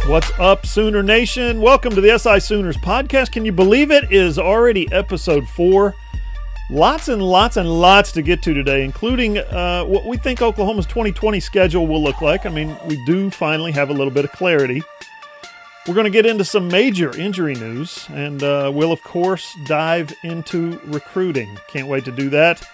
What's up, Sooner Nation? Welcome to the SI Sooners podcast. Can you believe it is already episode 4? Lots and lots and lots to get to today, including what we think Oklahoma's 2020 schedule will look like. I mean, we do finally have a little bit of clarity. We're going to get into some major injury news, and we'll, of course, dive into recruiting. Can't wait to do that.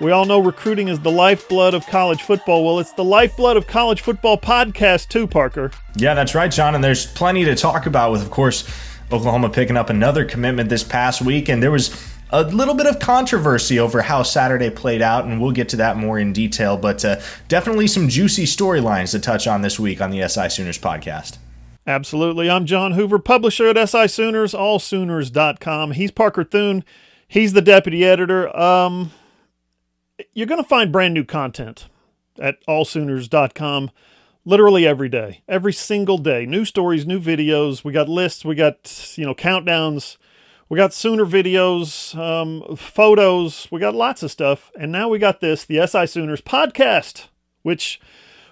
We all know recruiting is the lifeblood of college football. Well, it's the lifeblood of college football podcast too, Parker. Yeah, that's right, John, and there's plenty to talk about with, of course, Oklahoma picking up another commitment this past week, and there was a little bit of controversy over how Saturday played out, and we'll get to that more in detail, but definitely some juicy storylines to touch on this week on the SI Sooners podcast. Absolutely. I'm John Hoover, publisher at SI Sooners, allsooners.com. He's Parker Thune. He's the deputy editor. You're going to find brand new content at allsooners.com literally every day, every single day. New stories, new videos. We got lists. We got, countdowns. We got Sooner videos, photos. We got lots of stuff. And now we got this, the SI Sooners podcast, which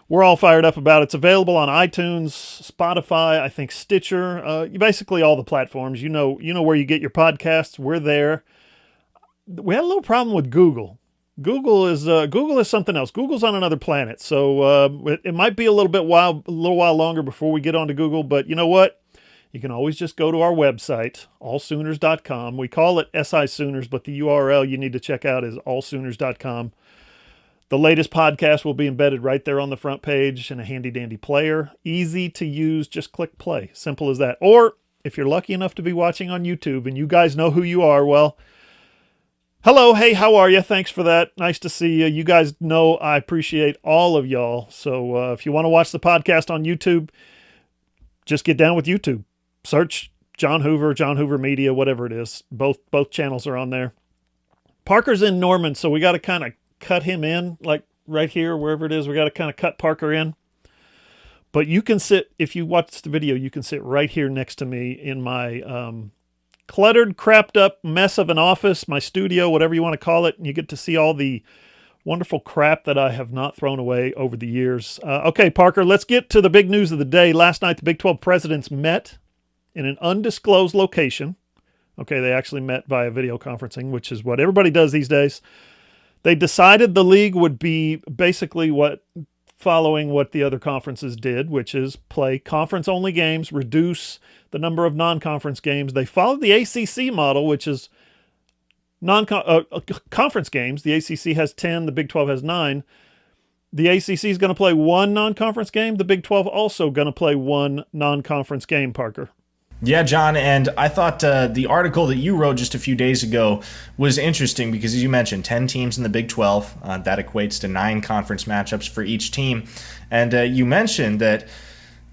we're all fired up about. It's available on iTunes, Spotify, I think Stitcher, basically all the platforms. You know where you get your podcasts. We're there. We had a little problem with Google. Google is something else. Google's on another planet, so it might be a little while longer before we get onto Google. But you know what? You can always just go to our website, allsooners.com. We call it SI Sooners, but the URL you need to check out is allsooners.com. The latest podcast will be embedded right there on the front page in a handy-dandy player. Easy to use. Just click play. Simple as that. Or if you're lucky enough to be watching on YouTube and you guys know who you are, well, hello, hey, how are you? Thanks for that. Nice to see you. You guys know I appreciate all of y'all. So if you want to watch the podcast on YouTube, just get down with YouTube. Search John Hoover Media, whatever it is. Both channels are on there. Parker's in Norman, so we got to kind of cut him in, like right here, wherever it is. We got to kind of cut Parker in. But you can sit, if you watch the video, you can sit right here next to me in my cluttered, crapped up mess of an office, my studio, whatever you want to call it. And you get to see all the wonderful crap that I have not thrown away over the years. Okay, Parker, let's get to the big news of the day. Last night, the Big 12 presidents met in an undisclosed location. Okay, they actually met via video conferencing, which is what everybody does these days. They decided the league would be basically following what the other conferences did, which is play conference-only games, reduce the number of non-conference games. They followed the ACC model, which is conference games. The ACC has 10, the Big 12 has 9. The ACC is going to play one non-conference game. The Big 12 also going to play one non-conference game, Parker. Yeah, John, and I thought the article that you wrote just a few days ago was interesting because, as you mentioned, 10 teams in the Big 12. That equates to 9 conference matchups for each team. And you mentioned that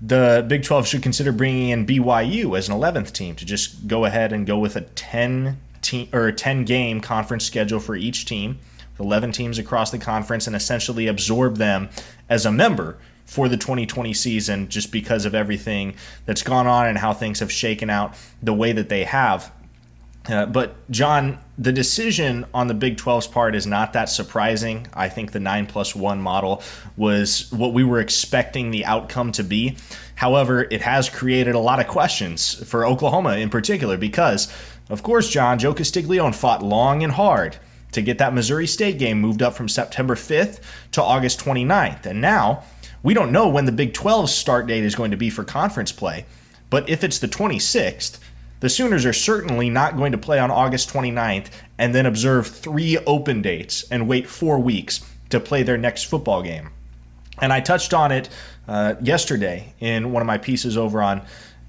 the Big 12 should consider bringing in BYU as an 11th team to just go ahead and go with a 10-game conference schedule for each team, 11 teams across the conference, and essentially absorb them as a member for the 2020 season just because of everything that's gone on and how things have shaken out the way that they have. But, John, the decision on the Big 12's part is not that surprising. I think the 9+1 model was what we were expecting the outcome to be. However, it has created a lot of questions for Oklahoma in particular because, of course, John, Joe Castiglione fought long and hard to get that Missouri State game moved up from September 5th to August 29th. And now we don't know when the Big 12's start date is going to be for conference play, but if it's the 26th, the Sooners are certainly not going to play on August 29th and then observe 3 open dates and wait 4 weeks to play their next football game. And I touched on it yesterday in one of my pieces over on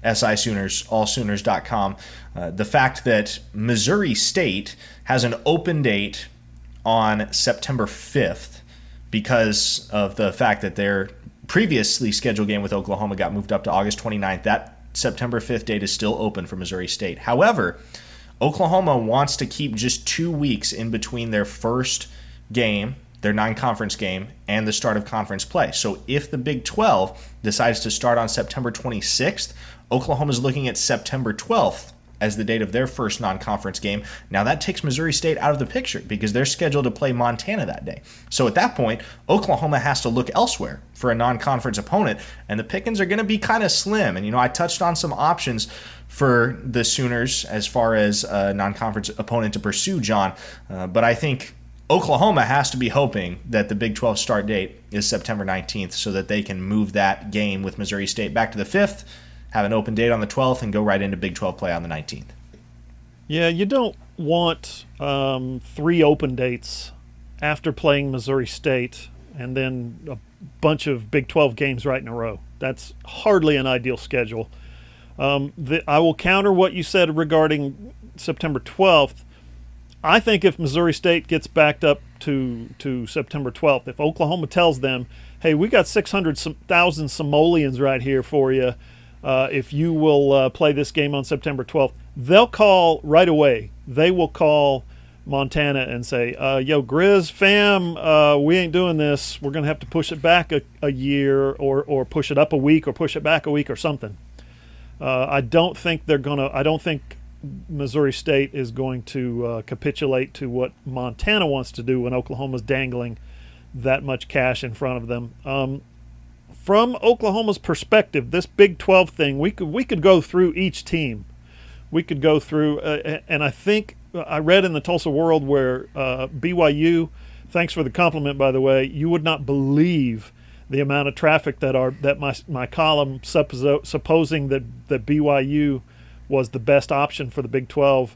SI Sooners, allsooners.com, the fact that Missouri State has an open date on September 5th because of the fact that their previously scheduled game with Oklahoma got moved up to August 29th. That September 5th date is still open for Missouri State. However, Oklahoma wants to keep just 2 weeks in between their first game, their non-conference game, and the start of conference play. So if the Big 12 decides to start on September 26th, Oklahoma's looking at September 12th as the date of their first non-conference game. Now that takes Missouri State out of the picture because they're scheduled to play Montana that day. So at that point, Oklahoma has to look elsewhere for a non-conference opponent, and the pickings are going to be kind of slim. And, I touched on some options for the Sooners as far as a non-conference opponent to pursue, John. But I think Oklahoma has to be hoping that the Big 12 start date is September 19th so that they can move that game with Missouri State back to the 5th, have an open date on the 12th, and go right into Big 12 play on the 19th. Yeah, you don't want 3 open dates after playing Missouri State and then a bunch of Big 12 games right in a row. That's hardly an ideal schedule. I will counter what you said regarding September 12th. I think if Missouri State gets backed up to September 12th, if Oklahoma tells them, hey, we got 600,000 simoleons right here for you, if you will play this game on September 12th, they'll call right away. They will call Montana and say, yo, Grizz fam, we ain't doing this. We're going to have to push it back a year or push it up a week or push it back a week or something. I don't think Missouri State is going to capitulate to what Montana wants to do when Oklahoma's dangling that much cash in front of them. From Oklahoma's perspective, this Big 12 thing, we could go through each team. We could go through, and I think I read in the Tulsa World where BYU, thanks for the compliment, by the way, you would not believe the amount of traffic that my column supposing that BYU was the best option for the Big 12.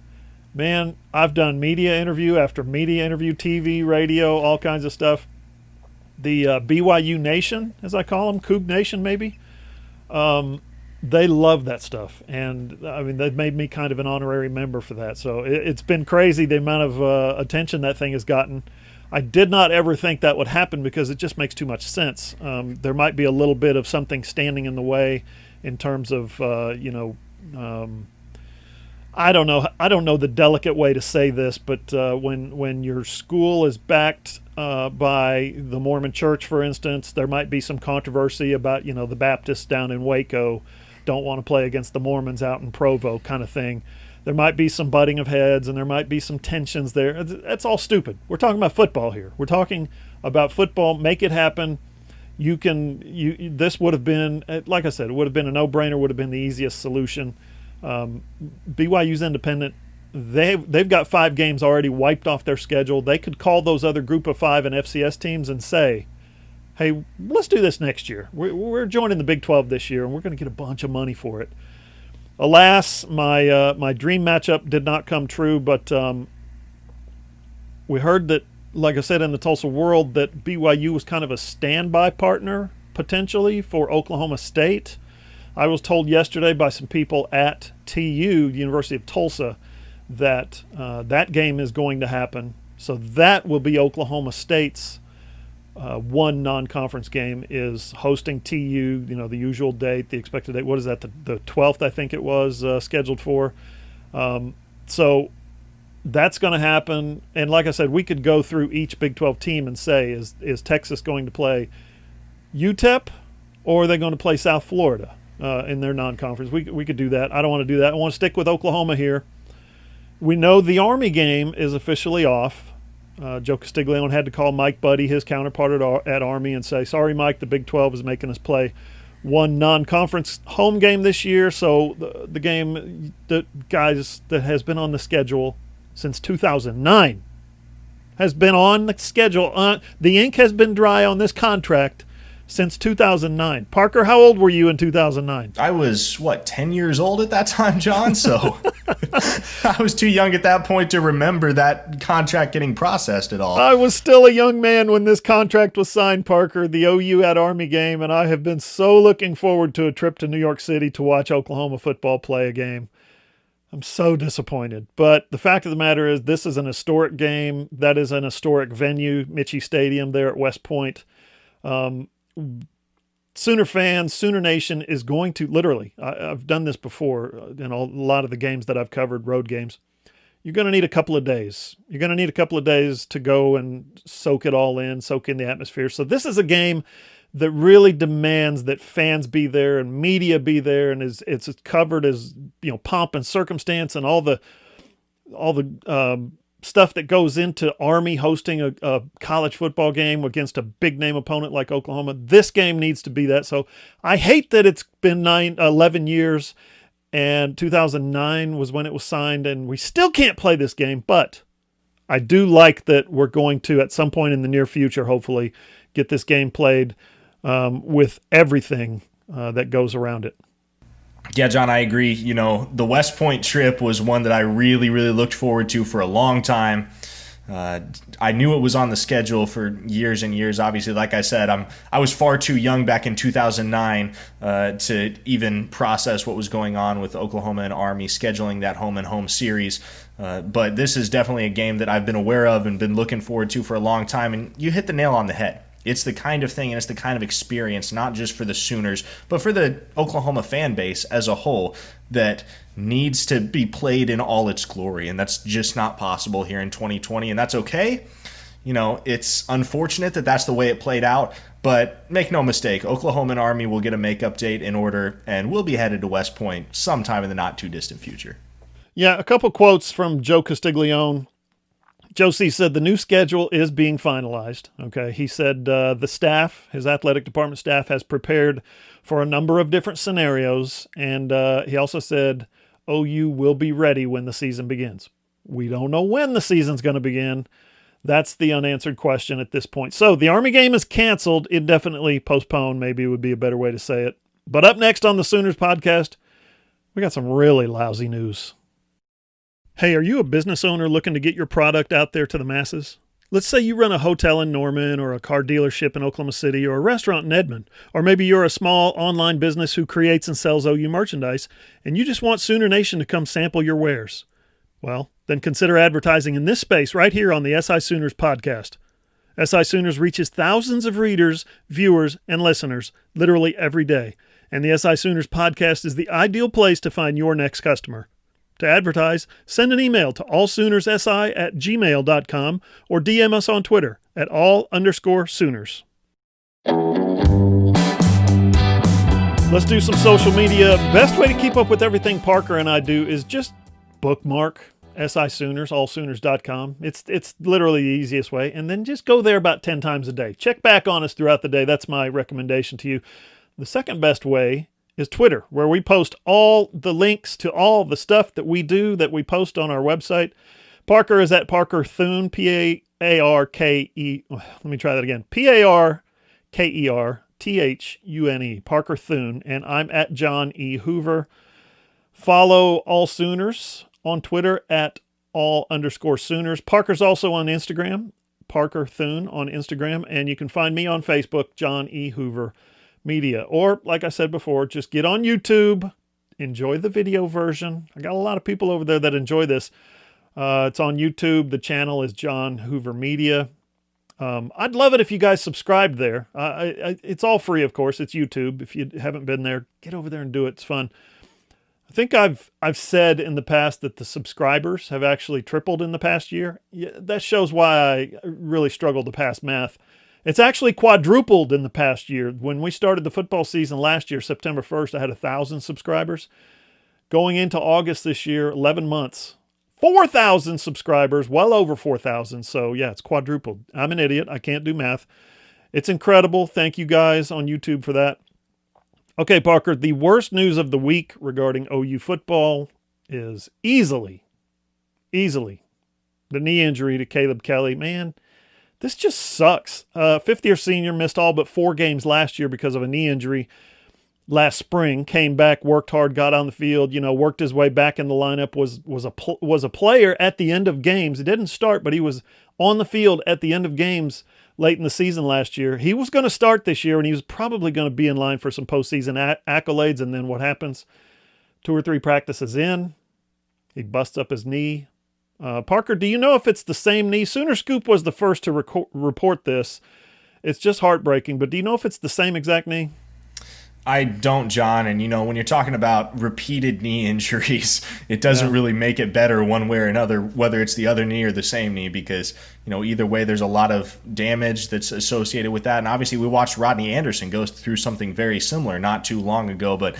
Man, I've done media interview after media interview, TV, radio, all kinds of stuff. The BYU Nation, as I call them, Coug Nation maybe, they love that stuff. And, I mean, they've made me kind of an honorary member for that. So it's been crazy the amount of attention that thing has gotten. I did not ever think that would happen because it just makes too much sense. There might be a little bit of something standing in the way in terms of, I don't know the delicate way to say this, but when your school is backed by the Mormon Church, for instance, there might be some controversy about, the Baptists down in Waco don't want to play against the Mormons out in Provo kind of thing. There might be some butting of heads and there might be some tensions there. That's all stupid. We're talking about football here. We're talking about football. Make it happen. This would have been, like I said, it would have been a no-brainer, would have been the easiest solution. BYU's independent. They've got 5 games already wiped off their schedule. They could call those other Group of 5 and FCS teams and say, hey, let's do this next year. We're joining the Big 12 this year, and we're going to get a bunch of money for it. Alas, my dream matchup did not come true, but we heard that, like I said in the Tulsa World, that BYU was kind of a standby partner, potentially, for Oklahoma State. I was told yesterday by some people at TU, the University of Tulsa, that that game is going to happen. So that will be Oklahoma State's one non-conference game, is hosting TU, the usual date, the expected date. What is that, the 12th, I think it was scheduled for. So that's going to happen. And like I said, we could go through each Big 12 team and say, is Texas going to play UTEP or are they going to play South Florida in their non-conference? We could do that. I don't want to do that. I want to stick with Oklahoma here. We know the Army game is officially off. Joe Castiglione had to call Mike Buddy, his counterpart at Army, and say, sorry, Mike, the Big 12 is making us play one non-conference home game this year. So the game, guys, that has been on the schedule since 2009 has been on the schedule. The ink has been dry on this contract since 2009. Parker, how old were you in 2009? I was, 10 years old at that time, John? So I was too young at that point to remember that contract getting processed at all. I was still a young man when this contract was signed, Parker, the OU at Army game, and I have been so looking forward to a trip to New York City to watch Oklahoma football play a game. I'm so disappointed. But the fact of the matter is this is an historic game. That is an historic venue, Michie Stadium there at West Point. Sooner fans, Sooner Nation is going to literally, I've done this before in a lot of the games that I've covered, road games. You're going to need a couple of days. You're going to need a couple of days to go and soak it all in, soak in the atmosphere. So this is a game that really demands that fans be there and media be there, and it's covered as, pomp and circumstance and all the stuff that goes into Army hosting a college football game against a big name opponent like Oklahoma. This game needs to be that. So I hate that it's been 11 years, and 2009 was when it was signed, and we still can't play this game. But I do like that we're going to, at some point in the near future, hopefully, get this game played with everything that goes around it. Yeah, John, I agree. The West Point trip was one that I really, really looked forward to for a long time. I knew it was on the schedule for years and years. Obviously, like I said, I was far too young back in 2009 to even process what was going on with Oklahoma and Army scheduling that home-and-home series. But this is definitely a game that I've been aware of and been looking forward to for a long time. And you hit the nail on the head. It's the kind of thing and it's the kind of experience, not just for the Sooners, but for the Oklahoma fan base as a whole, that needs to be played in all its glory. And that's just not possible here in 2020. And that's okay. It's unfortunate that that's the way it played out. But make no mistake, Oklahoma and Army will get a make-up date in order, and we'll be headed to West Point sometime in the not-too-distant future. Yeah, a couple quotes from Joe Castiglione. Joe C. said the new schedule is being finalized. Okay, he said the staff, his athletic department staff, has prepared for a number of different scenarios, and he also said OU will be ready when the season begins. We don't know when the season's going to begin. That's the unanswered question at this point. So the Army game is canceled, indefinitely postponed, maybe would be a better way to say it. But up next on the Sooners podcast, we got some really lousy news. Hey, are you a business owner looking to get your product out there to the masses? Let's say you run a hotel in Norman, or a car dealership in Oklahoma City, or a restaurant in Edmond, or maybe you're a small online business who creates and sells OU merchandise, and you just want Sooner Nation to come sample your wares. Well, then consider advertising in this space right here on the SI Sooners podcast. SI Sooners reaches thousands of readers, viewers, and listeners literally every day, and the SI Sooners podcast is the ideal place to find your next customer. To advertise, send an email to allsoonersi@gmail.com or DM us on Twitter at @all_Sooners. Let's do some social media. Best way to keep up with everything Parker and I do is just bookmark SI Sooners, allsooners.com. It's literally the easiest way. And then just go there about 10 times a day. Check back on us throughout the day. That's my recommendation to you. The second best way is Twitter, where we post all the links to all the stuff that we do, that we post on our website. Parker is at Parker Thune, P-A-R-K-E. Let me try that again. P-A-R-K-E-R-T-H-U-N-E, Parker Thune. And I'm at John E. Hoover. Follow All Sooners on Twitter at all_Sooners. Parker's also on Instagram, Parker Thune on Instagram. And you can find me on Facebook, John E. Hoover Media. Or, like I said before, just get on YouTube, enjoy the video version. I got a lot of people over there that enjoy this. It's on YouTube. The channel is John Hoover Media. I'd love it if you guys subscribed there. It's all free, of course. It's YouTube. If you haven't been there, get over there and do it. It's fun. I think I've said in the past that the subscribers have actually tripled in the past year. Yeah, that shows why I really struggled to pass math. It's actually quadrupled in the past year. When we started the football season last year, September 1st, I had 1,000 subscribers. Going into August this year, 11 months, 4,000 subscribers, well over 4,000. So yeah, it's quadrupled. I'm an idiot. I can't do math. It's incredible. Thank you guys on YouTube for that. Okay, Parker, the worst news of the week regarding OU football is easily the knee injury to Caleb Kelly. Man, this just sucks. Fifth-year senior missed all but 4 games last year because of a knee injury last spring. Came back, worked hard, got on the field, worked his way back in the lineup, was a player at the end of games. He didn't start, but he was on the field at the end of games late in the season last year. He was going to start this year, and he was probably going to be in line for some postseason accolades, and then what happens? 2 or 3 practices in, he busts up his knee. Parker, do you know if it's the same knee? Sooner Scoop was the first to report this. It's just heartbreaking, but do you know if it's the same exact knee? I don't, John. And, when you're talking about repeated knee injuries, it doesn't really make it better one way or another, whether it's the other knee or the same knee, because, either way, there's a lot of damage that's associated with that. And obviously, we watched Rodney Anderson go through something very similar not too long ago, but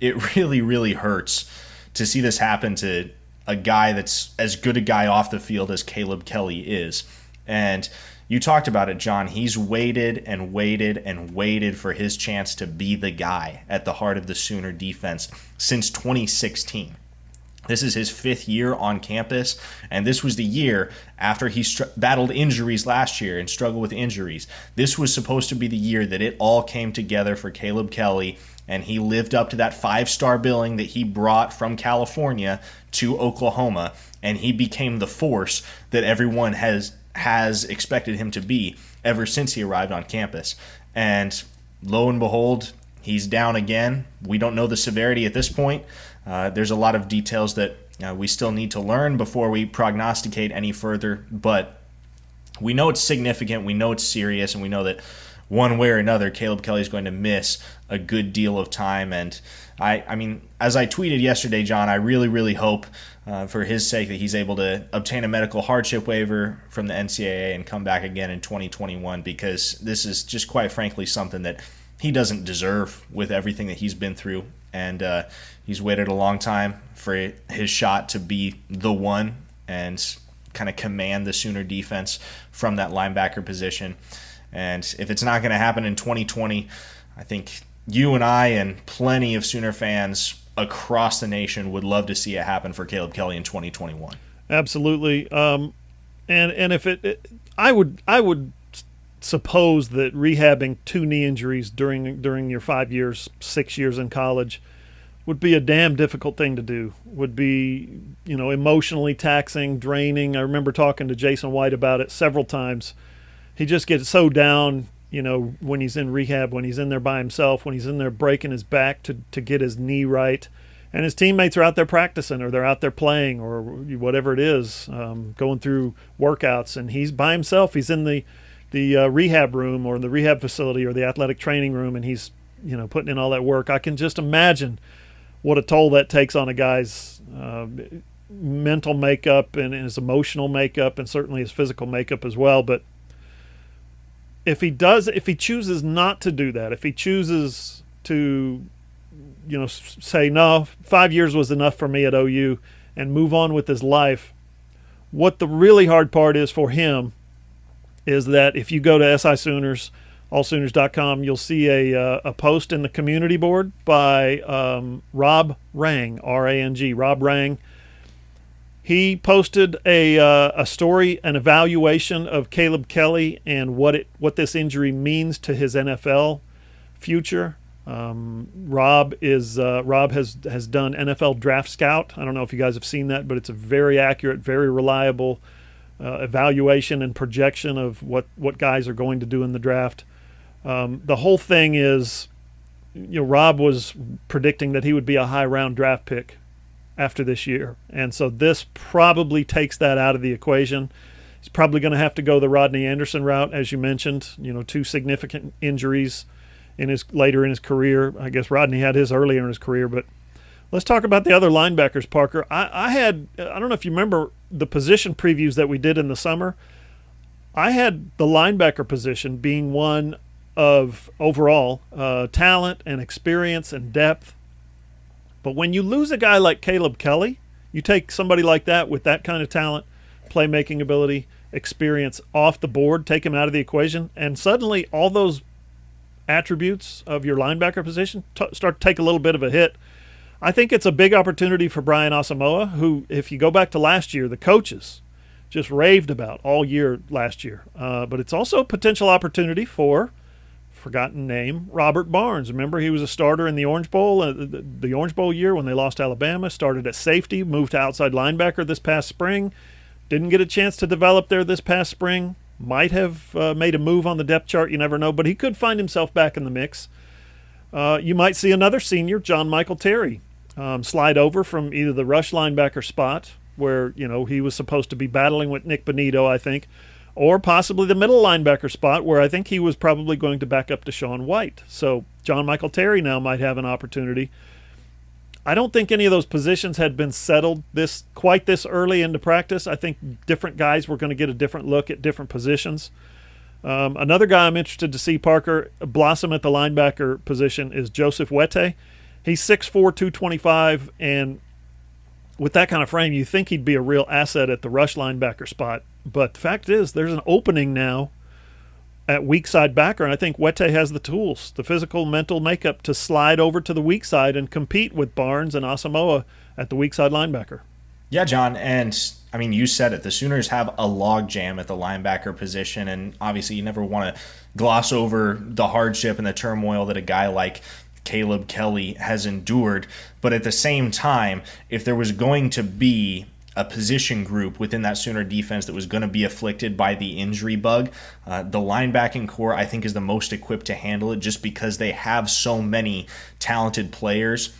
it really, really hurts to see this happen to a guy that's as good a guy off the field as Caleb Kelly is. And you talked about it, John. He's waited and waited and waited for his chance to be the guy at the heart of the Sooner defense since 2016. This is his 5th year on campus, and this was the year after he battled injuries last year and struggled with injuries. This was supposed to be the year that it all came together for Caleb Kelly, and he lived up to that 5-star billing that he brought from California to Oklahoma, and he became the force that everyone has expected him to be ever since he arrived on campus. And lo and behold, he's down again. We don't know the severity at this point. There's a lot of details that we still need to learn before we prognosticate any further, but we know it's significant, we know it's serious, and we know that one way or another, Caleb Kelly is going to miss a good deal of time. And I mean, as I tweeted yesterday, John, I really, really hope for his sake that he's able to obtain a medical hardship waiver from the NCAA and come back again in 2021, because this is just quite frankly something that he doesn't deserve with everything that he's been through. And he's waited a long time for his shot to be the one and kind of command the Sooner defense from that linebacker position. And if it's not going to happen in 2020, I think you and I and plenty of Sooner fans across the nation would love to see it happen for Caleb Kelly in 2021. Absolutely. And if I would suppose that rehabbing 2 knee injuries during your 5 years, 6 years in college would be a damn difficult thing to do. Would be, emotionally taxing, draining. I remember talking to Jason White about it several times. He just gets so down, when he's in rehab, when he's in there by himself, when he's in there breaking his back to get his knee right. And his teammates are out there practicing, or they're out there playing, or whatever it is, going through workouts. And he's by himself. He's in the rehab room or the rehab facility or the athletic training room, and he's, putting in all that work. I can just imagine what a toll that takes on a guy's mental makeup and his emotional makeup, and certainly his physical makeup as well. But if he chooses not to do that, if he chooses to, say, no, 5 years was enough for me at OU and move on with his life, what the really hard part is for him is that if you go to SI Sooners, allsooners.com, you'll see a post in the community board by Rob Rang, R-A-N-G, Rob Rang. He posted a story, an evaluation of Caleb Kelly and what this injury means to his NFL future. Rob has done NFL Draft Scout. I don't know if you guys have seen that, but it's a very accurate, very reliable evaluation and projection of what guys are going to do in the draft. The whole thing is, Rob was predicting that he would be a high round draft pick after this year. And so this probably takes that out of the equation. He's probably going to have to go the Rodney Anderson route, as you mentioned, 2 significant injuries later in his career. I guess Rodney had his earlier in his career, but let's talk about the other linebackers, Parker. I don't know if you remember the position previews that we did in the summer. I had the linebacker position being one of overall talent and experience and depth. But when you lose a guy like Caleb Kelly, you take somebody like that with that kind of talent, playmaking ability, experience off the board, take him out of the equation, and suddenly all those attributes of your linebacker position start to take a little bit of a hit. I think it's a big opportunity for Brian Asamoah, who, if you go back to last year, the coaches just raved about all year last year. But it's also a potential opportunity for forgotten name, Robert Barnes. Remember, he was a starter in the Orange Bowl, the Orange Bowl year when they lost to Alabama, started at safety, moved to outside linebacker this past spring, didn't get a chance to develop there this past spring, might have made a move on the depth chart, you never know, but he could find himself back in the mix. You might see another senior, John Michael Terry, slide over from either the rush linebacker spot, where he was supposed to be battling with Nick Bonito, I think, or possibly the middle linebacker spot, where I think he was probably going to back up to Deshaun White. So John Michael Terry now might have an opportunity. I don't think any of those positions had been settled quite this early into practice. I think different guys were going to get a different look at different positions. Another guy I'm interested to see, Parker, blossom at the linebacker position is Joseph Wette. He's 6'4", 225, and with that kind of frame, you think he'd be a real asset at the rush linebacker spot. But the fact is, there's an opening now at weak side backer, and I think Wette has the tools, the physical, mental makeup to slide over to the weak side and compete with Barnes and Asamoah at the weak side linebacker. Yeah, John, and I mean, you said it. The Sooners have a logjam at the linebacker position, and obviously you never want to gloss over the hardship and the turmoil that a guy like Caleb Kelly has endured. But at the same time, if there was going to be a position group within that Sooner defense that was going to be afflicted by the injury bug, the linebacking core, I think, is the most equipped to handle it, just because they have so many talented players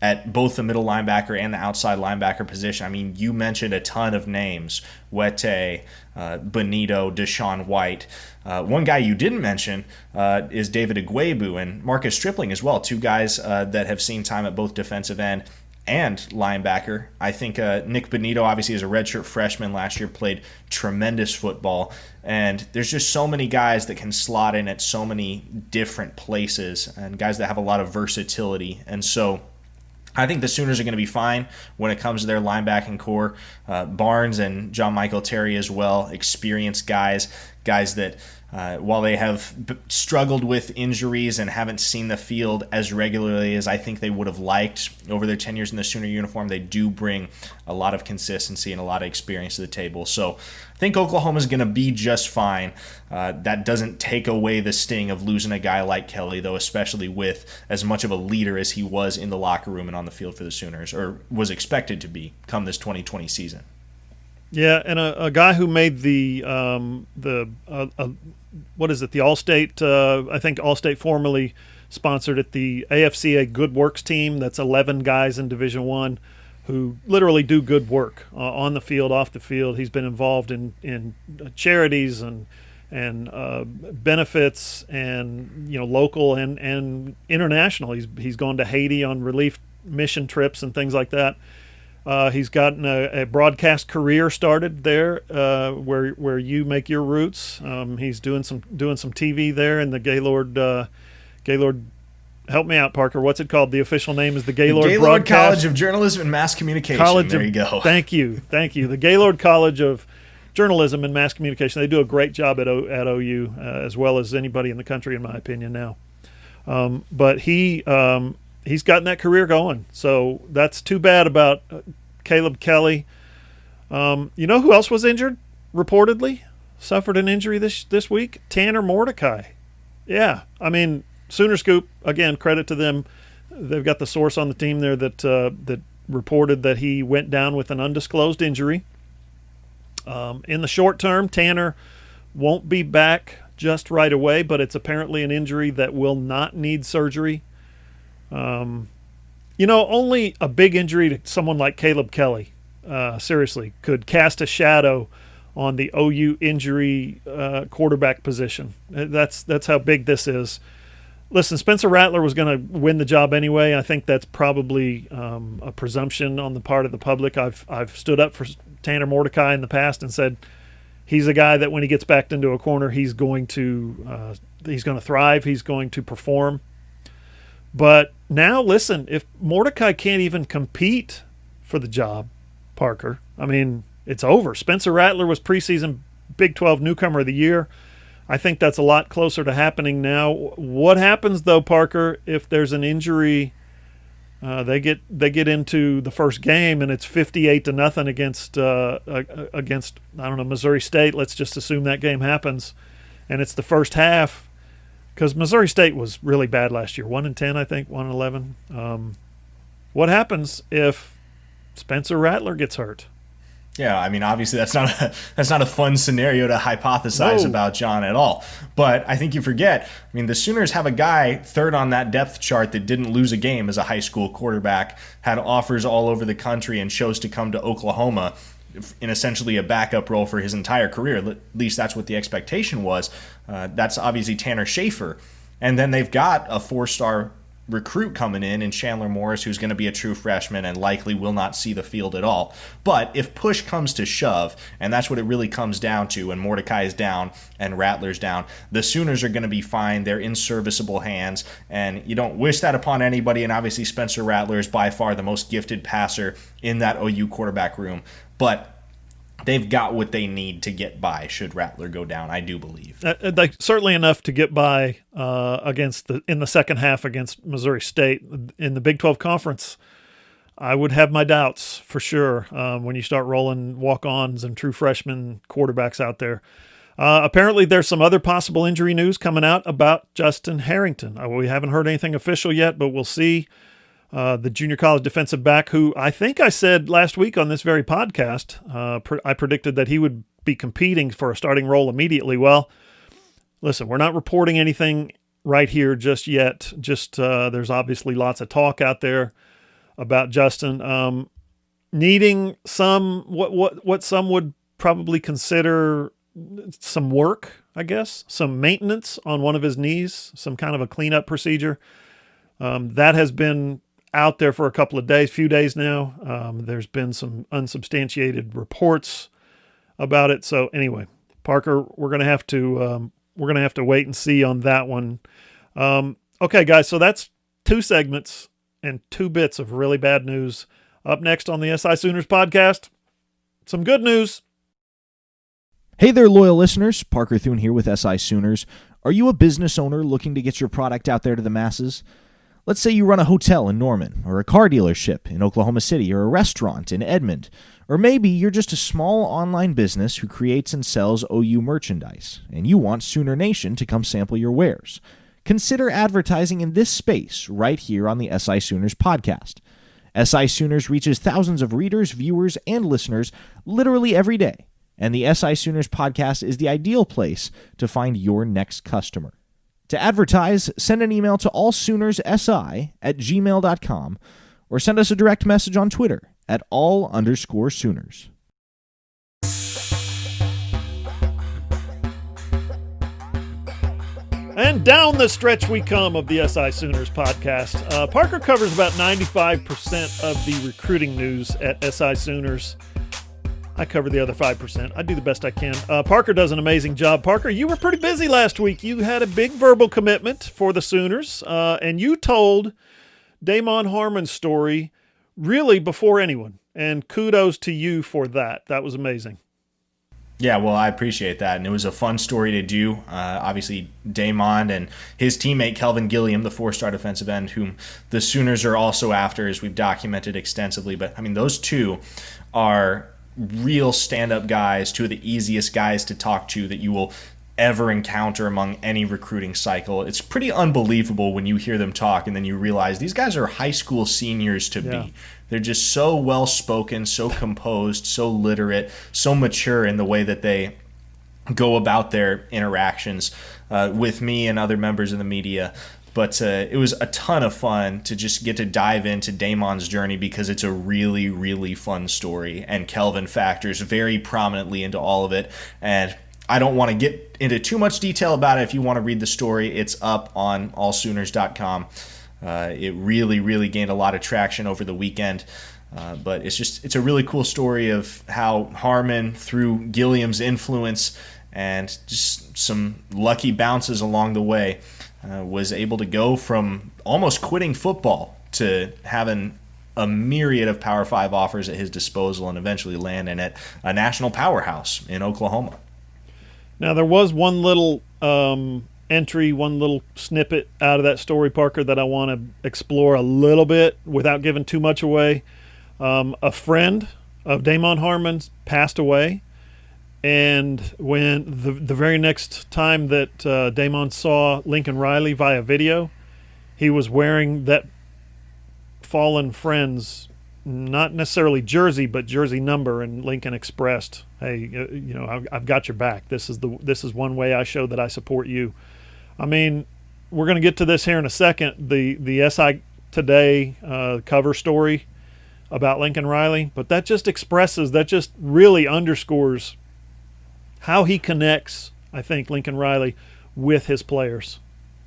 at both the middle linebacker and the outside linebacker position. I mean, you mentioned a ton of names: Wette, Bonito, Deshaun White. One guy you didn't mention is David Ugwoegbu and Marcus Stripling as well, two guys that have seen time at both defensive end and linebacker. I think Nick Bonito, obviously, as a redshirt freshman last year, played tremendous football. And there's just so many guys that can slot in at so many different places, and guys that have a lot of versatility. And so I think the Sooners are going to be fine when it comes to their linebacking core. Barnes and John Michael Terry as well, experienced guys that while they have struggled with injuries and haven't seen the field as regularly as I think they would have liked over their 10 years in the Sooner uniform, they do bring a lot of consistency and a lot of experience to the table. So I think Oklahoma's going to be just fine. That doesn't take away the sting of losing a guy like Kelly, though, especially with as much of a leader as he was in the locker room and on the field for the Sooners, or was expected to be come this 2020 season. Yeah, and a guy who made the what is it? The Allstate, I think Allstate formerly sponsored it, the AFCA Good Works team. That's 11 guys in Division I who literally do good work on the field, off the field. He's been involved in charities and benefits, and local and international. He's gone to Haiti on relief mission trips and things like that. He's gotten a broadcast career started there, where you make your roots. He's doing some TV there in the Gaylord. Help me out, Parker. What's it called? The official name is the Gaylord College of Journalism and Mass Communication. There you go. Thank you. The Gaylord College of Journalism and Mass Communication. They do a great job at OU, as well as anybody in the country, in my opinion, now. But he's gotten that career going. So that's too bad about Caleb Kelly. You know who else was injured, reportedly? Suffered an injury this week? Tanner Mordecai. Yeah, I mean, Sooner Scoop, again, credit to them. They've got the source on the team there that reported that he went down with an undisclosed injury. In the short term, Tanner won't be back just right away, but it's apparently an injury that will not need surgery. Only a big injury to someone like Caleb Kelly, seriously, could cast a shadow on the OU injury quarterback position. That's how big this is. Listen, Spencer Rattler was going to win the job anyway. I think that's probably a presumption on the part of the public. I've stood up for Tanner Mordecai in the past and said he's a guy that when he gets backed into a corner, he's going to thrive. He's going to perform. But now, listen, if Mordecai can't even compete for the job, Parker, I mean, it's over. Spencer Rattler was preseason Big 12 Newcomer of the Year. I think that's a lot closer to happening now. What happens, though, Parker, if there's an injury? They get into the first game and it's 58-0 against Missouri State. Let's just assume that game happens, and it's the first half. Because Missouri State was really bad last year, 1-10, I think, 1-11. What happens if Spencer Rattler gets hurt? Yeah, I mean, obviously that's not a fun scenario to hypothesize about, John, at all. But I think you forget. I mean, the Sooners have a guy third on that depth chart that didn't lose a game as a high school quarterback, had offers all over the country, and chose to come to Oklahoma. in essentially a backup role for his entire career. At least that's what the expectation was. That's obviously Tanner Schaefer. And then they've got a 4-star recruit coming in Chandler Morris, who's going to be a true freshman and likely will not see the field at all. But if push comes to shove, and that's what it really comes down to, and Mordecai is down and Rattler's down, the Sooners are going to be fine. They're in serviceable hands, and you don't wish that upon anybody. And obviously Spencer Rattler is by far the most gifted passer in that OU quarterback room. But they've got what they need to get by should Rattler go down, I do believe. Certainly enough to get by in the second half against Missouri State. In the Big 12 Conference, I would have my doubts for sure when you start rolling walk-ons and true freshman quarterbacks out there. Apparently there's some other possible injury news coming out about Justin Harrington. We haven't heard anything official yet, but we'll see. The junior college defensive back, who I think I said last week on this very podcast, I predicted that he would be competing for a starting role immediately. Well, listen, we're not reporting anything right here just yet. There's obviously lots of talk out there about Justin needing what some would probably consider some work, I guess, some maintenance on one of his knees, some kind of a cleanup procedure. That has been out there for a few days now. There's been some unsubstantiated reports about it. So anyway, Parker, we're going to have to wait and see on that one. Okay, guys, so that's 2 segments and 2 bits of really bad news. Up next on the SI Sooners podcast, some good news. Hey there, loyal listeners. Parker Thune here with SI Sooners. Are you a business owner looking to get your product out there to the masses? Let's say you run a hotel in Norman, or a car dealership in Oklahoma City, or a restaurant in Edmond, or maybe you're just a small online business who creates and sells OU merchandise, and you want Sooner Nation to come sample your wares. Consider advertising in this space right here on the SI Sooners podcast. SI Sooners reaches thousands of readers, viewers, and listeners literally every day, and the SI Sooners podcast is the ideal place to find your next customer. To advertise, send an email to allsoonerssi@gmail.com or send us a direct message on Twitter at @all_Sooners. And down the stretch we come of the SI Sooners podcast. Parker covers about 95% of the recruiting news at SI Sooners. I cover the other 5%. I do the best I can. Parker does an amazing job. Parker, you were pretty busy last week. You had a big verbal commitment for the Sooners, and you told Damon Harmon's story really before anyone. And kudos to you for that. That was amazing. Yeah, well, I appreciate that, and it was a fun story to do. Obviously, Damon and his teammate Kelvin Gilliam, the 4-star defensive end, whom the Sooners are also after, as we've documented extensively. But, I mean, those two are real stand-up guys, 2 of the easiest guys to talk to that you will ever encounter among any recruiting cycle. It's pretty unbelievable when you hear them talk and then you realize these guys are high school seniors to be. They're just so well-spoken, so composed, so literate, so mature in the way that they go about their interactions with me and other members of the media. But it was a ton of fun to just get to dive into Damon's journey because it's a really, really fun story. And Kelvin factors very prominently into all of it. And I don't want to get into too much detail about it. If you want to read the story, it's up on allsooners.com. It really, really gained a lot of traction over the weekend. But it's a really cool story of how Harmon, through Gilliam's influence and just some lucky bounces along the way, was able to go from almost quitting football to having a myriad of Power 5 offers at his disposal and eventually landing at a national powerhouse in Oklahoma. Now, there was one little entry, one little snippet out of that story, Parker, that I want to explore a little bit without giving too much away. A friend of Damon Harmon's passed away. And when the very next time that Damon saw Lincoln Riley via video, he was wearing that fallen friend's, not necessarily jersey, but jersey number, and Lincoln expressed, "Hey, I've got your back. This is one way I show that I support you." I mean, we're going to get to this here in a second. The SI Today cover story about Lincoln Riley, but that just really underscores how he connects, I think, Lincoln Riley with his players.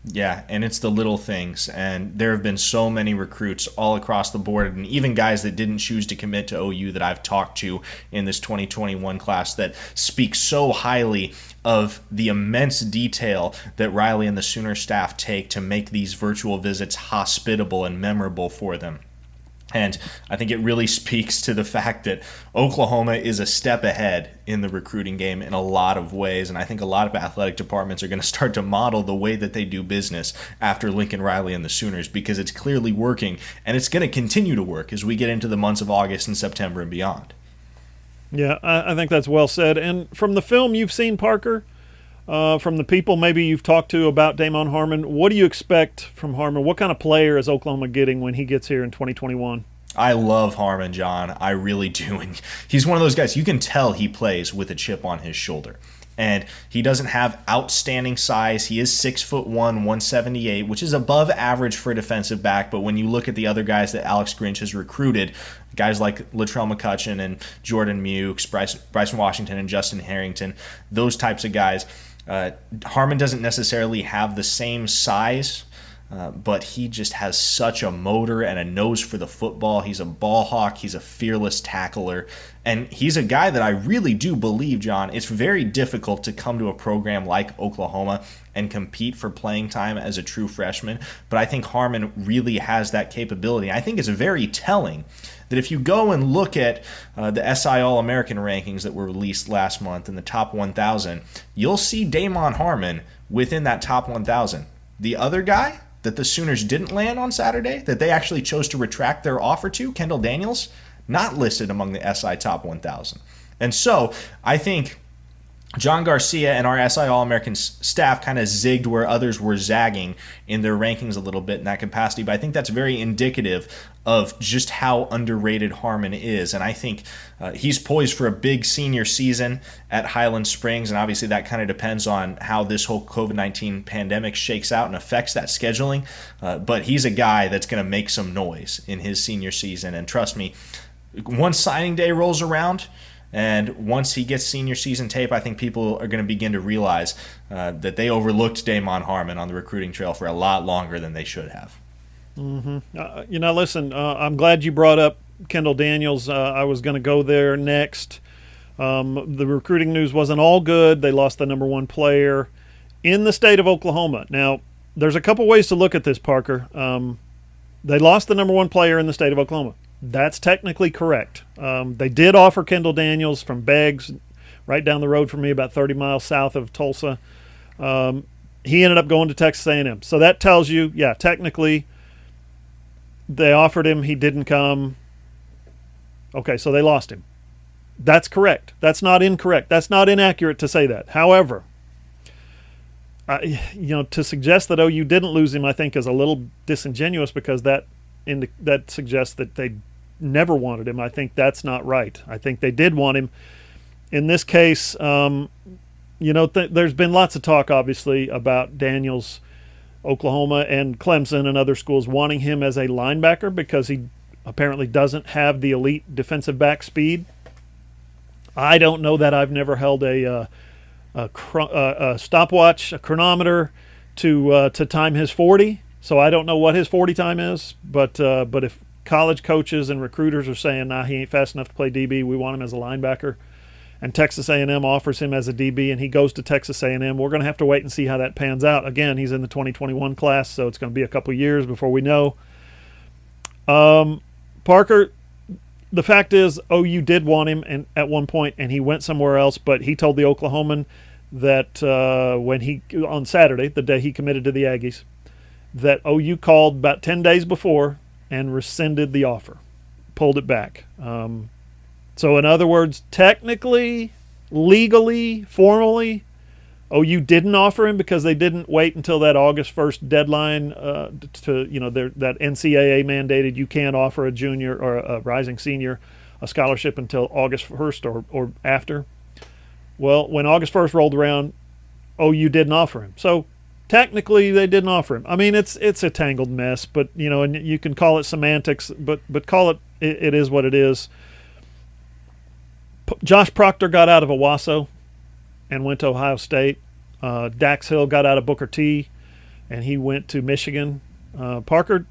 Yeah, and it's the little things. And there have been so many recruits all across the board, and even guys that didn't choose to commit to OU that I've talked to in this 2021 class that speak so highly of the immense detail that Riley and the Sooner staff take to make these virtual visits hospitable and memorable for them. And I think it really speaks to the fact that Oklahoma is a step ahead in the recruiting game in a lot of ways. And I think a lot of athletic departments are going to start to model the way that they do business after Lincoln Riley and the Sooners, because it's clearly working, and it's going to continue to work as we get into the months of August and September and beyond. Yeah, I think that's well said. And from the film you've seen, Parker, from the people maybe you've talked to about Damon Harmon, what do you expect from Harmon? What kind of player is Oklahoma getting when he gets here in 2021? I love Harmon, John. I really do. And he's one of those guys, you can tell he plays with a chip on his shoulder. And he doesn't have outstanding size. He is 6'1", 178, which is above average for a defensive back. But when you look at the other guys that Alex Grinch has recruited, guys like Latrell McCutcheon and Jordan Mukes, Bryson Washington and Justin Harrington, those types of guys, Harmon doesn't necessarily have the same size, but he just has such a motor and a nose for the football. He's a ball hawk. He's a fearless tackler. And he's a guy that I really do believe, John, it's very difficult to come to a program like Oklahoma and compete for playing time as a true freshman. But I think Harmon really has that capability. I think it's very telling that if you go and look at the SI All-American rankings that were released last month in the top 1,000, you'll see Damon Harmon within that top 1,000. The other guy that the Sooners didn't land on Saturday, that they actually chose to retract their offer to, Kendall Daniels, not listed among the SI top 1,000. And so I think John Garcia and our SI All-American staff kind of zigged where others were zagging in their rankings a little bit in that capacity, but I think that's very indicative of just how underrated Harmon is. And I think he's poised for a big senior season at Highland Springs, and obviously that kind of depends on how this whole COVID-19 pandemic shakes out and affects that scheduling. But he's a guy that's going to make some noise in his senior season, and trust me, once signing day rolls around, and once he gets senior season tape, I think people are going to begin to realize that they overlooked Damon Harmon on the recruiting trail for a lot longer than they should have. Mm-hmm. Listen, I'm glad you brought up Kendall Daniels. I was going to go there next. The recruiting news wasn't all good. They lost the number one player in the state of Oklahoma. Now, there's a couple ways to look at this, Parker. They lost the number one player in the state of Oklahoma. That's technically correct. They did offer Kendall Daniels from Beggs, right down the road from me, about 30 miles south of Tulsa. He ended up going to Texas A&M. So that tells you, yeah, technically they offered him. He didn't come. Okay, so they lost him. That's correct. That's not incorrect. That's not inaccurate to say that. However, to suggest that OU didn't lose him, I think, is a little disingenuous, because that suggests that they never wanted him. I think that's not right. I think they did want him. In this case, there's been lots of talk, obviously, about Daniels, Oklahoma, and Clemson and other schools wanting him as a linebacker because he apparently doesn't have the elite defensive back speed. I don't know that. I've never held a stopwatch, a chronometer to time his 40. So I don't know what his 40 time is, but if college coaches and recruiters are saying, nah, he ain't fast enough to play DB, we want him as a linebacker, and Texas A&M offers him as a DB and he goes to Texas A&M, we're going to have to wait and see how that pans out. Again, he's in the 2021 class, so it's going to be a couple years before we know. Parker, the fact is OU did want him at one point, and he went somewhere else, but he told the Oklahoman that on Saturday, the day he committed to the Aggies, that OU called about 10 days before and rescinded the offer, pulled it back. So in other words, technically, legally, formally, OU didn't offer him because they didn't wait until that August 1st deadline that NCAA mandated you can't offer a junior or a rising senior a scholarship until August 1st or after. Well, when August 1st rolled around, OU didn't offer him. So technically they didn't offer him. I mean, it's a tangled mess, but and you can call it semantics, but call it is what it is. Josh Proctor got out of Owasso and went to Ohio State. Dax Hill got out of Booker T, and he went to Michigan. Parker,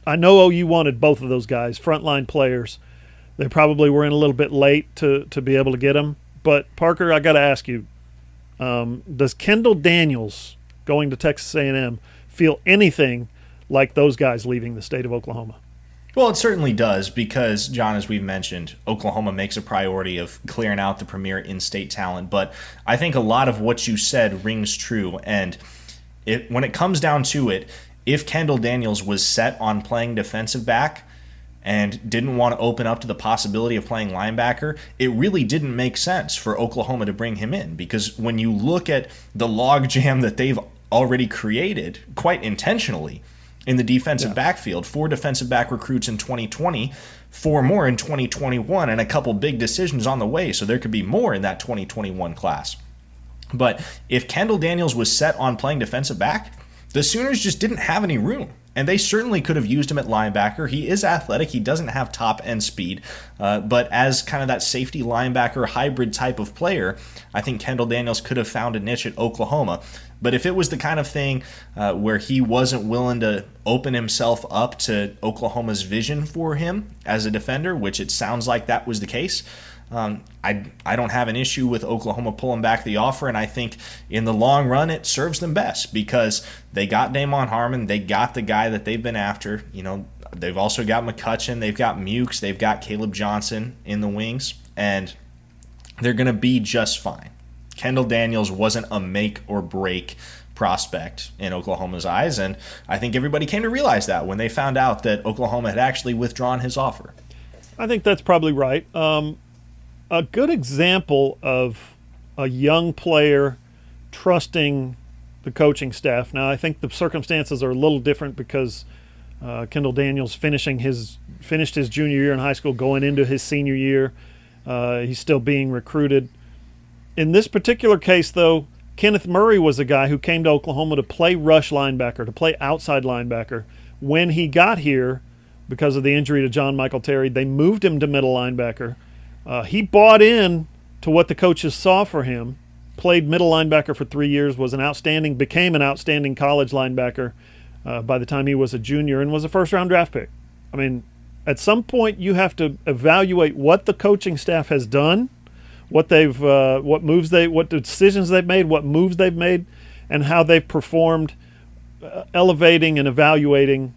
I know OU wanted both of those guys, frontline players. They probably were in a little bit late to be able to get them. But, Parker, I got to ask you, does Kendall Daniels going to Texas A&M feel anything like those guys leaving the state of Oklahoma? Well, it certainly does because, John, as we've mentioned, Oklahoma makes a priority of clearing out the premier in-state talent. But I think a lot of what you said rings true. And when it comes down to it, if Kendall Daniels was set on playing defensive back and didn't want to open up to the possibility of playing linebacker, it really didn't make sense for Oklahoma to bring him in. Because when you look at the logjam that they've already created, quite intentionally, in the defensive backfield, 4 defensive back recruits in 2020, 4 more in 2021, and a couple big decisions on the way, so there could be more in that 2021 class. But if Kendall Daniels was set on playing defensive back, the Sooners just didn't have any room. And they certainly could have used him at linebacker. He is athletic. He doesn't have top-end speed. But as kind of that safety linebacker hybrid type of player, I think Kendall Daniels could have found a niche at Oklahoma. But if it was the kind of thing where he wasn't willing to open himself up to Oklahoma's vision for him as a defender, which it sounds like that was the case, I don't have an issue with Oklahoma pulling back the offer, and I think in the long run it serves them best because they got Damon Harmon, they got the guy that they've been after. They've also got McCutcheon, they've got Mukes, they've got Caleb Johnson in the wings, and they're going to be just fine. Kendall Daniels wasn't a make or break prospect in Oklahoma's eyes, and I think everybody came to realize that when they found out that Oklahoma had actually withdrawn his offer. I think that's probably right. A good example of a young player trusting the coaching staff. Now, I think the circumstances are a little different because Kendall Daniels finished his junior year in high school, going into his senior year. He's still being recruited. In this particular case, though, Kenneth Murray was a guy who came to Oklahoma to play rush linebacker, to play outside linebacker. When he got here, because of the injury to John Michael Terry, they moved him to middle linebacker. He bought in to what the coaches saw for him, played middle linebacker for 3 years, became an outstanding college linebacker by the time he was a junior, and was a first-round draft pick. I mean, at some point you have to evaluate what the coaching staff has done, what decisions they've made, what moves they've made, and how they've performed, elevating and evaluating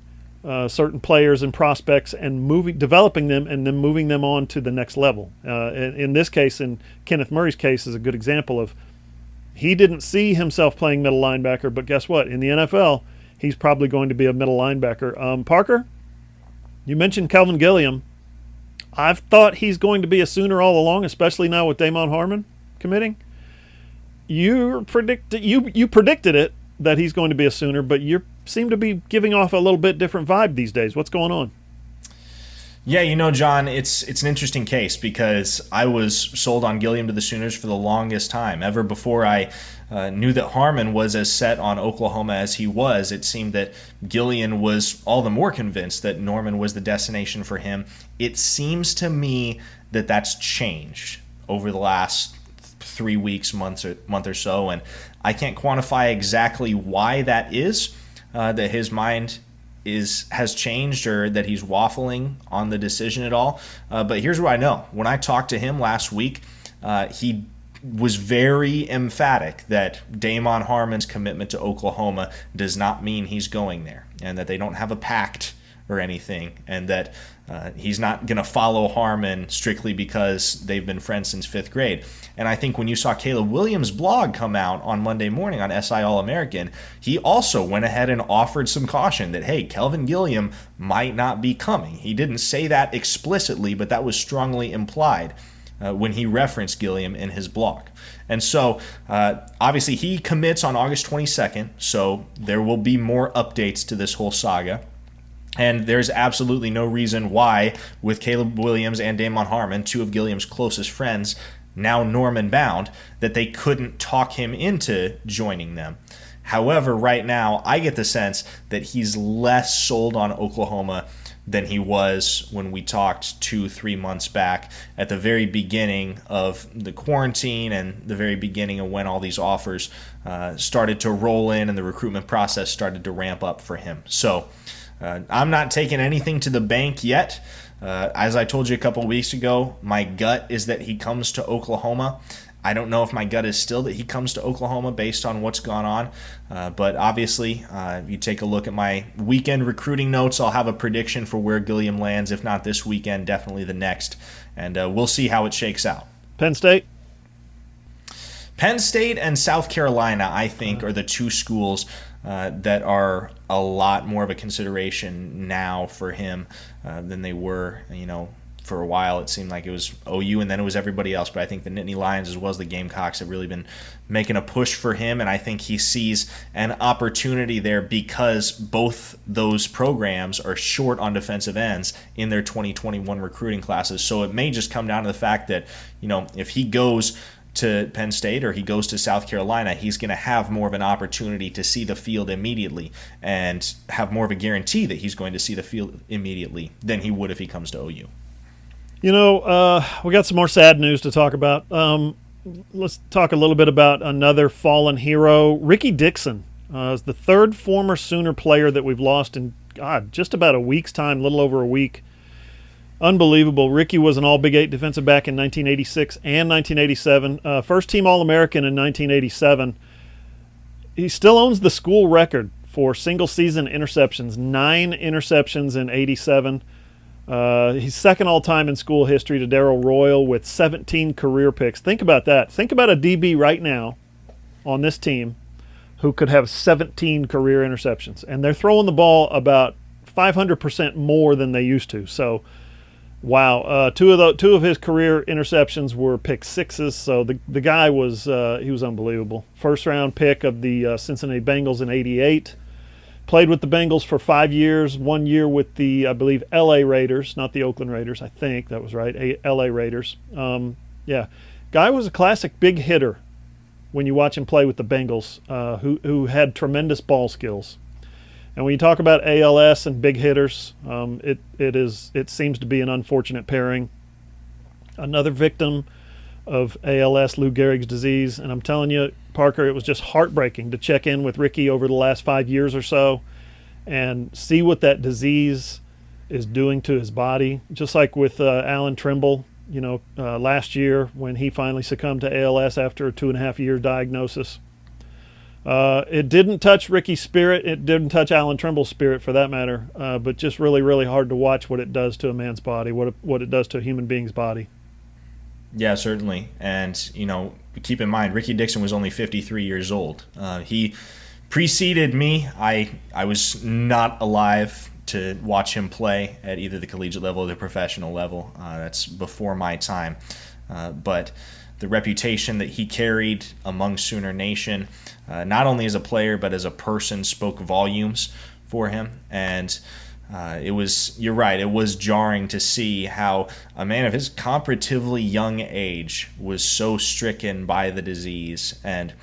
certain players and prospects and developing them and then moving them on to the next level. In this case, in Kenneth Murray's case, is a good example of he didn't see himself playing middle linebacker, but guess what? In the NFL, he's probably going to be a middle linebacker. Parker, you mentioned Kelvin Gilliam. I've thought he's going to be a Sooner all along, especially now with Damon Harmon committing. You predicted it that he's going to be a Sooner, but you seem to be giving off a little bit different vibe these days. What's going on? Yeah, John, it's an interesting case because I was sold on Gilliam to the Sooners for the longest time. Ever before I knew that Harmon was as set on Oklahoma as he was, it seemed that Gilliam was all the more convinced that Norman was the destination for him. It seems to me that that's changed over the last 3 weeks, month or so, and I can't quantify exactly why that is, that his mind has changed or that he's waffling on the decision at all. But here's what I know. When I talked to him last week, he was very emphatic that Damon Harmon's commitment to Oklahoma does not mean he's going there, and that they don't have a pact or anything, and that he's not going to follow Harmon strictly because they've been friends since 5th grade. And I think when you saw Caleb Williams' blog come out on Monday morning on SI All-American, he also went ahead and offered some caution that, hey, Kelvin Gilliam might not be coming. He didn't say that explicitly, but that was strongly implied when he referenced Gilliam in his blog. And so, obviously, he commits on August 22nd, so there will be more updates to this whole saga. And there's absolutely no reason why, with Caleb Williams and Damon Harmon, 2 of Gilliam's closest friends, now Norman bound, that they couldn't talk him into joining them. However, right now, I get the sense that he's less sold on Oklahoma than he was when we talked 2-3 months back at the very beginning of the quarantine and the very beginning of when all these offers started to roll in and the recruitment process started to ramp up for him. So I'm not taking anything to the bank yet. As I told you a couple weeks ago, my gut is that he comes to Oklahoma. I don't know if my gut is still that he comes to Oklahoma based on what's gone on. But obviously, if you take a look at my weekend recruiting notes, I'll have a prediction for where Gilliam lands. If not this weekend, definitely the next. And we'll see how it shakes out. Penn State? Penn State and South Carolina, I think, are the two schools that are a lot more of a consideration now for him than they were, for a while. It seemed like it was OU and then it was everybody else, but I think the Nittany Lions as well as the Gamecocks have really been making a push for him, and I think he sees an opportunity there because both those programs are short on defensive ends in their 2021 recruiting classes. So it may just come down to the fact that, if he goes to Penn State or he goes to South Carolina, he's going to have more of an opportunity to see the field immediately and have more of a guarantee that he's going to see the field immediately than he would if he comes to OU. We got some more sad news to talk about. Let's talk a little bit about another fallen hero. Rickey Dixon is the third former Sooner player that we've lost in, just about a week's time, a little over a week. Unbelievable. Rickey was an All-Big 8 defensive back in 1986 and 1987. First-team All-American in 1987. He still owns the school record for single-season interceptions, 9 interceptions in 87. He's second all-time in school history to Darrell Royal with 17 career picks. Think about that. Think about a DB right now on this team who could have 17 career interceptions. And they're throwing the ball about 500% more than they used to. So, wow. Two of his career interceptions were pick sixes. So the guy was he was unbelievable. First-round pick of the Cincinnati Bengals in '88. Played with the Bengals for 5 years, 1 year with the, I believe, L.A. Raiders, not the Oakland Raiders. I think that was right, L.A. Raiders. Guy was a classic big hitter when you watch him play with the Bengals, who had tremendous ball skills. And when you talk about ALS and big hitters, it seems to be an unfortunate pairing. Another victim of ALS, Lou Gehrig's disease, and I'm telling you, Parker, it was just heartbreaking to check in with Rickey over the last 5 years or so and see what that disease is doing to his body. Just like with Alan Trimble, last year when he finally succumbed to ALS after a 2.5-year diagnosis. It didn't touch Rickey's spirit. It didn't touch Alan Trimble's spirit for that matter, but just really, really hard to watch what it does to a man's body, what it does to a human being's body. Yeah, certainly. And, keep in mind, Rickey Dixon was only 53 years old. He preceded me. I was not alive to watch him play at either the collegiate level or the professional level. That's before my time. But the reputation that he carried among Sooner Nation, not only as a player but as a person, spoke volumes for him. And you're right, it was jarring to see how a man of his comparatively young age was so stricken by the disease and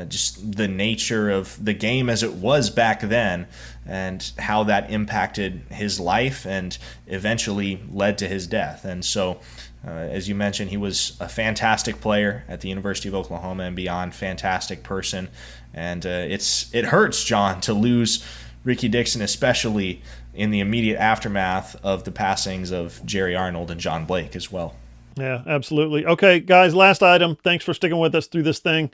just the nature of the game as it was back then and how that impacted his life and eventually led to his death. And so, as you mentioned, he was a fantastic player at the University of Oklahoma and beyond, fantastic person. And it hurts, John, to lose Rickey Dixon, especially in the immediate aftermath of the passings of Jerry Arnold and John Blake as well. Yeah, absolutely. Okay, guys, last item. Thanks for sticking with us through this thing.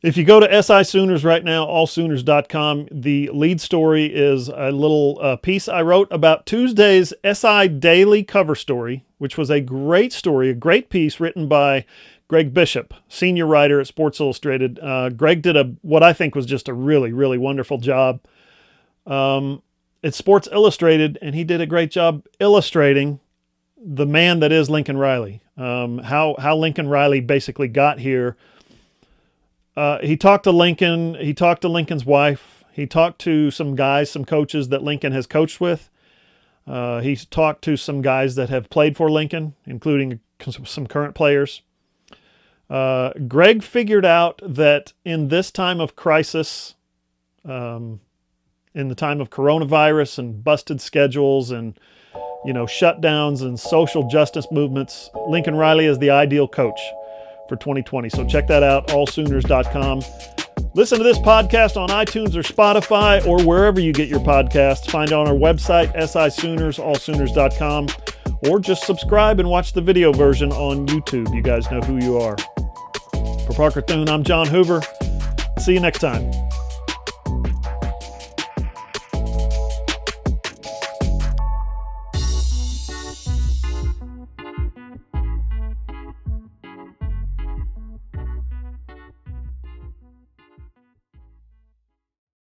If you go to SI Sooners right now, allsooners.com, the lead story is a little piece I wrote about Tuesday's SI Daily cover story, which was a great story, a great piece written by Greg Bishop, senior writer at Sports Illustrated. Greg did what I think was just a really, really wonderful job. It's Sports Illustrated, and he did a great job illustrating the man that is Lincoln Riley, how Lincoln Riley basically got here. He talked to Lincoln. He talked to Lincoln's wife. He talked to some guys, some coaches that Lincoln has coached with. He's talked to some guys that have played for Lincoln, including some current players. Greg figured out that in this time of crisis, in the time of coronavirus and busted schedules and, shutdowns and social justice movements, Lincoln Riley is the ideal coach for 2020. So check that out, allsooners.com. Listen to this podcast on iTunes or Spotify or wherever you get your podcasts. Find it on our website, SISooners, allsooners.com, or just subscribe and watch the video version on YouTube. You guys know who you are. For Parker Thune, I'm John Hoover. See you next time.